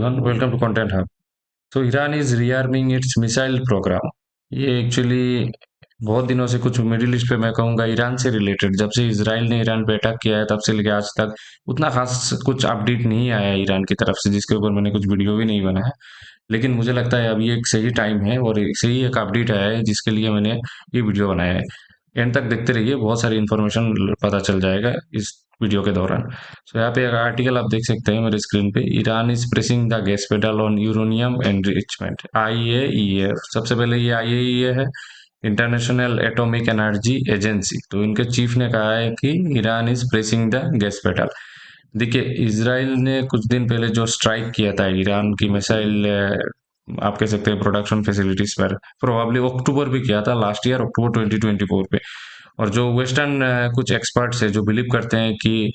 everyone, welcome to Content Hub. So Iran is rearming its missile program. ये actually बहुत दिनों से कुछ मिडिल ईस्ट पे मैं कहूँगा ईरान से रिलेटेड, जब से इसराइल ने ईरान पे अटैक किया है तब से लेके आज तक उतना खास कुछ अपडेट नहीं आया है ईरान की तरफ से, जिसके ऊपर मैंने कुछ वीडियो भी नहीं बनाया। लेकिन मुझे लगता है अभी एक सही टाइम है और एक सही एक अपडेट आया है जिसके लिए मैंने ये वीडियो बनाया है। एंड तक देखते रहिए, बहुत सारी इन्फॉर्मेशन पता चल जाएगा इस वीडियो के दौरान। सो यहाँ पे एक आर्टिकल आप देख सकते हैं मेरे स्क्रीन पे। Iran is pressing the gas pedal on uranium enrichment, IAEA। सबसे पहले ये IAEA है, इंटरनेशनल एटॉमिक एनर्जी एजेंसी। तो इनके चीफ ने कहा है कि Iran is pressing the gas pedal. देखिए, इसराइल ने कुछ दिन पहले जो स्ट्राइक किया था ईरान की मिसाइल, आप कह सकते हैं प्रोडक्शन फैसिलिटीज पर, प्रोबेबली अक्टूबर भी किया था, लास्ट ईयर अक्टूबर 2024 पे। और जो वेस्टर्न कुछ एक्सपर्ट्स है जो बिलीव करते हैं कि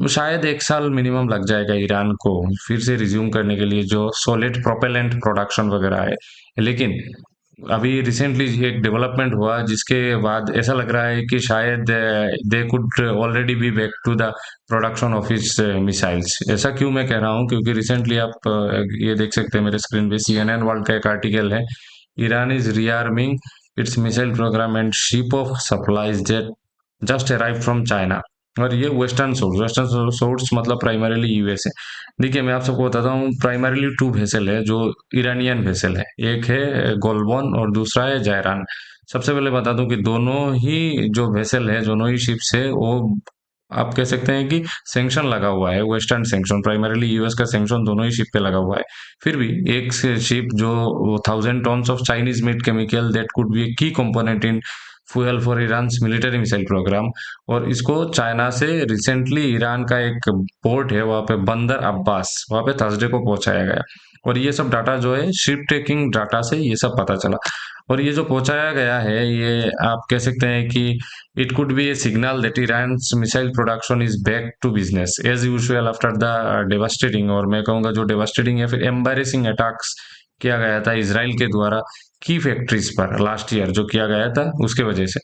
शायद 1 साल मिनिमम लग जाएगा ईरान को फिर से रिज्यूम करने के लिए जो सॉलिड प्रोपेलेंट प्रोडक्शन वगैरह है। लेकिन अभी रिसेंटली एक डेवलपमेंट हुआ जिसके बाद ऐसा लग रहा है कि शायद they could already be back to the production of his missiles. ऐसा क्यों मैं कह रहा हूँ, क्योंकि रिसेंटली आप ये देख सकते हैं मेरे स्क्रीन पे, CNN वर्ल्ड का एक आर्टिकल है। Iran is rearming its missile program and ship of supplies that just arrive from China. और ये वेस्टर्न सोर्स मतलब प्राइमरीली US है। देखिए, मैं आप सबको बताता हूँ, प्राइमरीली 2 वेसल है जो ईरानियन वेसल है। एक है गोलबॉन और दूसरा है जैरान। सबसे पहले बता दूं कि दोनों ही जो वेसल है, दोनों ही शिप्स है, वो आप कह सकते हैं कि सैंक्शन लगा हुआ है, वेस्टर्न सैंक्शन, प्राइमरीली US का सैंक्शन दोनों ही शिप पे लगा हुआ है। फिर भी एक शिप जो 1000 tons of Chinese made chemical that could be a key component in fuel for Iran military missile program, और इसको चाइना से रिसेंटली ईरान का एक पोर्ट है वहां पे, बंदर अब्बास, वहां पे थर्सडे को पहुंचाया गया। और ये सब डाटा जो है शिप ट्रैकिंग डाटा से ये सब पता चला। और ये जो पहुंचाया गया है, ये आप कह सकते हैं कि it could be a signal that Iran missile production is back to business as usual after the devastating, और मैं कहूंगा जो डेवास्टेटिंग या फिर एम्बैरेसिंग अटैक्स किया गया था इसराइल के द्वारा की फैक्ट्रीज पर लास्ट ईयर, जो किया गया था उसके वजह से।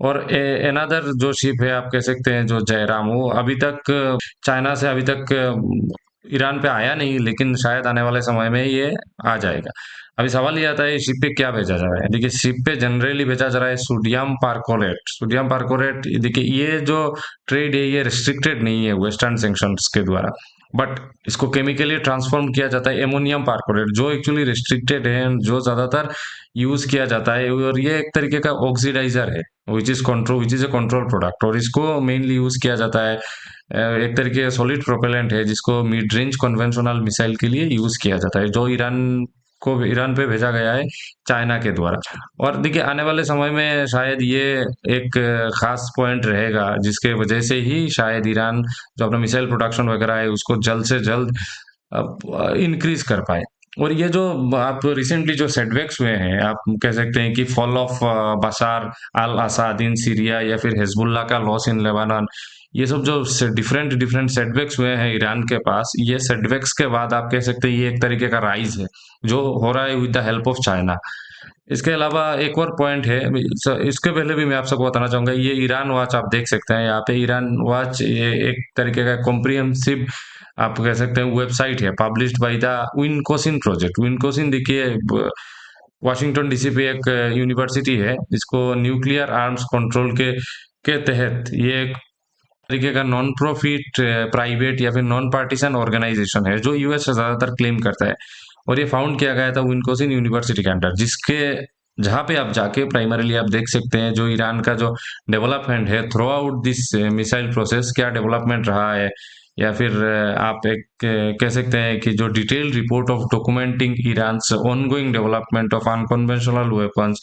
और एनादर जो शिप है, आप कह सकते हैं जो जयराम, वो अभी तक चाइना से अभी तक ईरान पे आया नहीं, लेकिन शायद आने वाले समय में ये आ जाएगा। अभी सवाल ये आता है शिप पे क्या भेजा जा रहा है। देखिए, शिप पे जनरली भेजा जा रहा है सोडियम पार्कोरेट। सोडियम पार्कोरेट, देखिए ये जो ट्रेड है ये रिस्ट्रिक्टेड नहीं है वेस्टर्न सैंक्शंस के द्वारा, बट इसको केमिकली ट्रांसफॉर्म किया जाता है एमोनियम पार्कोरेट, जो एक्चुअली रिस्ट्रिक्टेड है, जो ज्यादातर यूज किया जाता है। और ये एक तरीके का ऑक्सीडाइजर है, which is a control product, और इसको मेनली यूज किया जाता है एक तरीके का सॉलिड प्रोपेलेंट है जिसको मिड रेंज कन्वेंशनल मिसाइल के लिए यूज किया जाता है, जो ईरान पे भेजा गया है चाइना के द्वारा। और देखिए, आने वाले समय में शायद ये एक खास पॉइंट रहेगा जिसके वजह से ही शायद ईरान जो अपना मिसाइल प्रोडक्शन वगैरह है उसको जल्द से जल्द इंक्रीज कर पाए। और ये जो आप रिसेंटली जो सेटबैक्स हुए हैं, आप कह सकते हैं कि fall of Bashar al Assad in Syria या फिर हिजबुल्लाह का लॉस इन लेबानन, ये सब जो डिफरेंट डिफरेंट सेटबैक्स हुए हैं ईरान के पास, ये सेटबैक्स के बाद आप कह सकते हैं ये एक तरीके का राइज है जो हो रहा है with the help of China. इसके अलावा एक और पॉइंट है, इसके पहले भी मैं आप सबको बताना चाहूंगा, ये ईरान वॉच आप देख सकते हैं यहाँ पे। ईरान वॉच ये एक तरीके का कॉम्प्रिहेंसिव आप कह सकते हैं वेबसाइट है, पब्लिश्ड बाय द विनकोसिन प्रोजेक्ट। विनकोसिन देखिए वाशिंगटन DC पे एक यूनिवर्सिटी है, इसको न्यूक्लियर आर्म्स कंट्रोल के तहत ये एक तरीके का नॉन प्रॉफिट प्राइवेट या फिर नॉन पार्टीशन ऑर्गेनाइजेशन है जो US से ज्यादातर क्लेम करता है। और ये फाउंड किया गया था विनकोसिन यूनिवर्सिटी के अंडर, जिसके जहाँ पे आप जाके प्राइमरीली आप देख सकते हैं जो ईरान का जो डेवलपमेंट है through out this missile process, क्या डेवलपमेंट रहा है, या फिर आप एक कह सकते हैं कि जो detail report of documenting Iran ongoing development of unconventional weapons,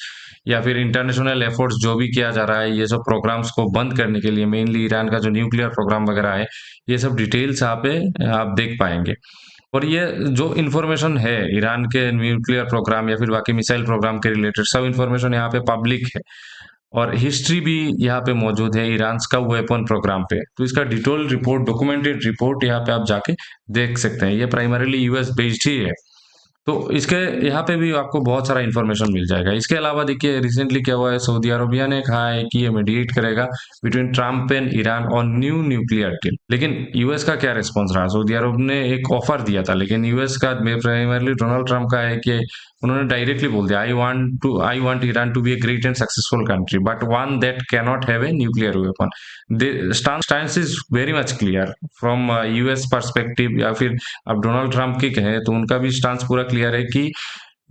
या फिर इंटरनेशनल एफर्ट्स जो भी किया जा रहा है ये सब प्रोग्राम्स को बंद करने के लिए, मेनली ईरान का जो न्यूक्लियर प्रोग्राम वगैरह है, ये सब डिटेल्स यहाँ पे आप देख पाएंगे। और ये जो इन्फॉर्मेशन है ईरान के न्यूक्लियर प्रोग्राम या फिर बाकी मिसाइल प्रोग्राम के रिलेटेड, सब इन्फॉर्मेशन यहाँ पे पब्लिक है। और हिस्ट्री भी यहाँ पे मौजूद है ईरान का वेपन प्रोग्राम पे, तो इसका डिटेल रिपोर्ट, डॉक्यूमेंटेड रिपोर्ट यहाँ पे आप जाके देख सकते हैं। ये प्राइमरीली US बेस्ड ही है। तो इसके यहाँ पे भी आपको बहुत सारा इन्फॉर्मेशन मिल जाएगा। इसके अलावा देखिए रिसेंटली क्या हुआ है, सऊदी अरबिया ने कहा है कि ये मीडिएट करेगा between Trump and Iran on new nuclear deal. लेकिन यूएस का क्या रिस्पॉन्स रहा? सऊदी अरब ने एक ऑफर दिया था, लेकिन यूएस का प्राइमरली डोनाल्ड ट्रम्प का है कि उन्होंने डायरेक्टली बोल दिया, I want Iran to be a great and successful country but one that cannot have a nuclear weapon. The stance is very much clear from US perspective, या फिर अब Donald Trump की कहें तो उनका भी स्टांस पूरा क्लियर है कि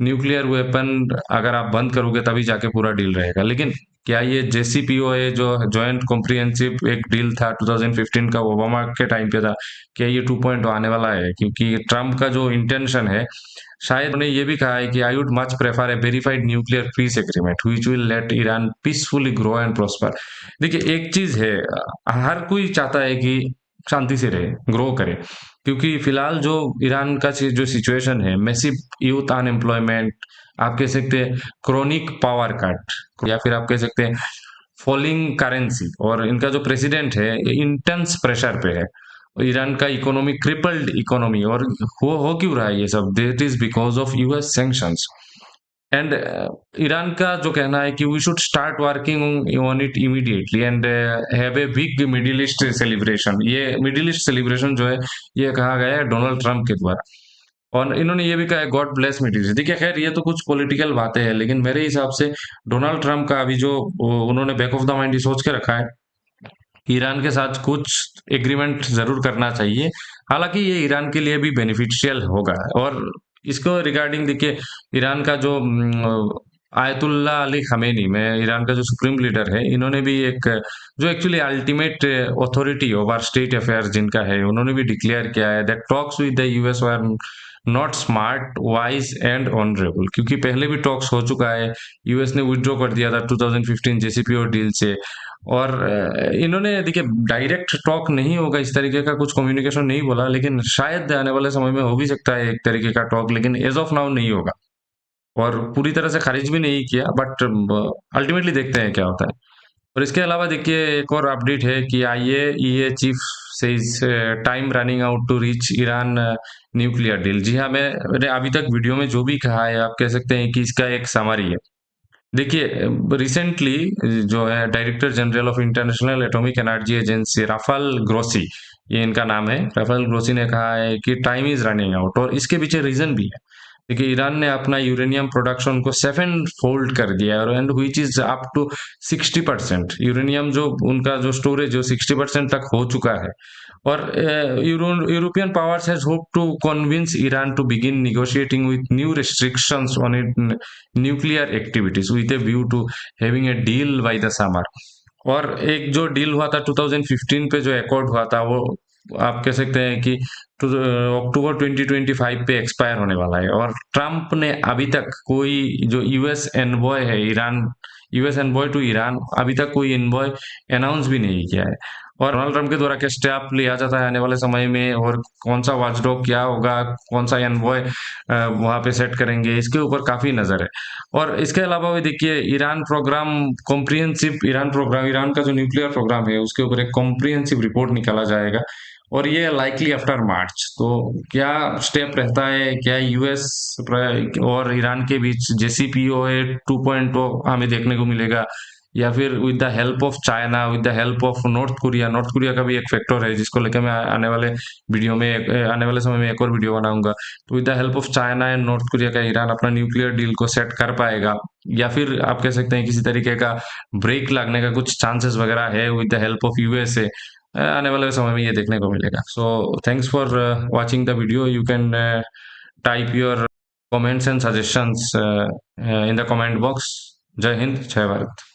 न्यूक्लियर वेपन अगर आप बंद करोगे तभी जाके पूरा डील रहेगा। लेकिन क्या ये जेसीपीओए जो जॉइंट कॉम्प्रिहेंसिव एक डील था 2015 का, ओबामा के टाइम पे था, क्या ये 2.0 आने वाला है? क्योंकि ट्रम्प का जो इंटेंशन है, शायद उन्होंने ये भी कहा है कि I would much prefer A verified nuclear piece agreement which will let Iran peacefully grow and prosper. देखिए एक चीज है, हर कोई चाहता है कि शांति से रहे, ग्रो करे, क्योंकि फिलहाल जो ईरान का जो सिचुएशन है, मैसिव यूथ अनएम्प्लॉयमेंट, आप कह सकते हैं क्रोनिक पावर कट, या फिर आप कह सकते हैं फॉलिंग करेंसी, और इनका जो प्रेसिडेंट है इंटेंस प्रेशर पे है। ईरान का इकोनॉमी क्रिपल्ड इकोनॉमी, और हो क्यों रहा है ये सब? That is because of US sanctions. And Iran का जो कहना है कि we should start working on it immediately and have a big Middle East celebration. ये मिडिल ईस्ट सेलिब्रेशन जो है, ये कहा गया है डोनाल्ड ट्रंप के द्वारा। और इन्होंने ये भी कहा है गॉड ब्लेस मिडिल ईस्ट। देखिए खैर ये तो कुछ पॉलिटिकल बातें हैं, लेकिन मेरे हिसाब से डोनाल्ड ट्रंप का अभी जो उन्होंने बैक ऑफ द माइंड ये सोच के रखा है, ईरान के साथ कुछ एग्रीमेंट जरूर करना चाहिए। हालांकि ये ईरान के लिए भी बेनिफिशियल होगा। और इसको रिगार्डिंग देखिए, ईरान का जो आयतुल्ला अली खमेनी में, ईरान का जो सुप्रीम लीडर है, इन्होंने भी एक जो actually ultimate authority over state affairs जिनका है, उन्होंने भी डिक्लेयर किया है that talks with the US were not smart wise and honourable. क्योंकि पहले भी टॉक्स हो चुका है, यूएस ने विड्रॉ कर दिया था 2015 जेसीपीओ डील से। और इन्होंने देखिए डायरेक्ट टॉक नहीं होगा, इस तरीके का कुछ कम्युनिकेशन नहीं बोला, लेकिन शायद आने वाले समय में हो भी सकता है एक तरीके का टॉक, लेकिन एज ऑफ नाउ नहीं होगा। और पूरी तरह से खारिज भी नहीं किया, बट अल्टीमेटली देखते हैं क्या होता है। और इसके अलावा देखिए एक और अपडेट है कि IAEA chief says time running out to reach Iran nuclear deal. जी हाँ, मैंने अभी तक वीडियो में जो भी कहा है, आप कह सकते हैं कि इसका एक समरी है। देखिए रिसेंटली जो है director general of International Atomic Energy Agency Rafael Grossi, ये इनका नाम है, राफेल ग्रोसी ने कहा है कि टाइम इज रनिंग आउट। और इसके पीछे रीजन भी है। देखिए ईरान ने अपना यूरेनियम प्रोडक्शन को 7 फोल्ड कर दिया है, and which is up to 60%। Uranium जो उनका जो स्टोरेज जो 60% तक हो चुका है। और European powers has hope to convince Iran to begin negotiating with new restrictions on its nuclear activities with a view to having a deal by the summer। और एक जो डील हुआ था 2015 पे, जो अकॉर्ड हुआ था, वो आप कह सकते हैं कि अक्टूबर 2025 पे एक्सपायर होने वाला है। और ट्रम्प ने अभी तक कोई जो यूएस एनवॉय है Iran, US envoy to Iran, अभी तक कोई एनवॉय अनाउंस भी नहीं किया है। और डोनाल्ड ट्रंप के द्वारा क्या स्टेप लिया जाता है आने वाले समय में, और कौन सा वॉचडॉग क्या होगा, कौन सा एनवॉय वहां पे सेट करेंगे, इसके ऊपर काफी नजर है। और इसके अलावा भी देखिए Iran program, comprehensive Iran program, Iran का जो न्यूक्लियर प्रोग्राम है उसके ऊपर एक कॉम्प्रिहेंसिव रिपोर्ट निकाला जाएगा, और ये लाइकली आफ्टर मार्च। तो क्या स्टेप रहता है, क्या यूएस और ईरान के बीच जेसीपीओए 2.0 हमें देखने को मिलेगा, या फिर with the help of China, with the help of north Korea? North Korea का भी एक फैक्टर है जिसको लेकर मैं आने वाले वीडियो में आने वाले समय में एक और वीडियो बनाऊंगा। तो with the help of China and north Korea का ईरान अपना न्यूक्लियर डील को सेट कर पाएगा, या फिर आप कह सकते हैं किसी तरीके का ब्रेक लगने का कुछ चांसेस वगैरह है with the help of USA? आने वाले समय में ये देखने को मिलेगा। So thanks for watching the video. You can type your comments and suggestions in the comment box. जय हिंद, जय भारत।